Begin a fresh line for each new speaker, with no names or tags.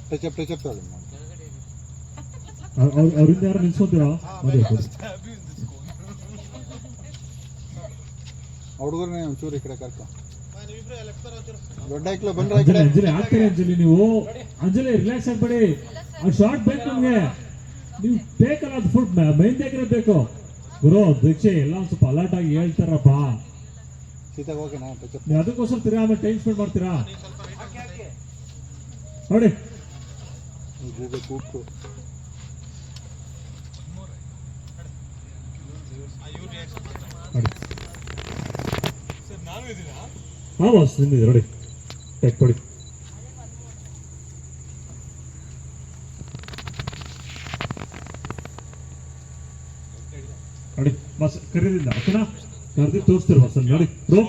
Touch-up ತಗೊಳ್ಳಿ.
ಅವರಿಂದ ಯಾರು ನಿಲ್ಸೋತೀರಾ?
ಹುಡುಗರನ್ನೇ ಒಂಚೂರು ಈ ಕಡೆ ಕರ್ಕೊ. ದೊಡ್ಡ ಐಕ್ಲ
ಅಂಜಲಿ ಆಗ್ತಾರೆ. ಅಂಜಲಿ ನೀವು ಅಂಜಲಿ ರಿಲ್ಯಾಕ್ಸ್ ಆಗ್ಬೇಡಿ. ಆ ಶಾರ್ಟ್ ಬೇಕು ನಮ್ಗೆ. ನೀವು ಬೇಕಲ್ಲ ಅದು ಫುಡ್ ಮೈನ್ ಆಗಿರೋದು ಬೇಕು ಗುರು. ದೀಕ್ಷೆ ಎಲ್ಲ ಒಂದ್ ಸ್ವಲ್ಪ ಅಲರ್ಟ್ ಆಗಿ ಹೇಳ್ತಾರಪ್ಪ. ನೀವು ಅದಕ್ಕೋಸ್ಕರ ತಿರ್ಗಾ ಆಮೇಲೆ ಟೈಮ್ ಸ್ಪೆಂಡ್ ಮಾಡ್ತೀರಾ ನೋಡಿ. ಹಾ ಬಾಸ್ ನಿಂದಿದೆ ನೋಡಿ. ಟೆಕ್ ಕೊಡಿ. ನೋಡಿ ಬಸ್ ಕರೀದಿಂದ ಓಕೆನಾ? ಕರೆದಿ ತೋರಿಸ್ತೀರ ಬಸ್ ನೋಡಿ ಬ್ರೋ.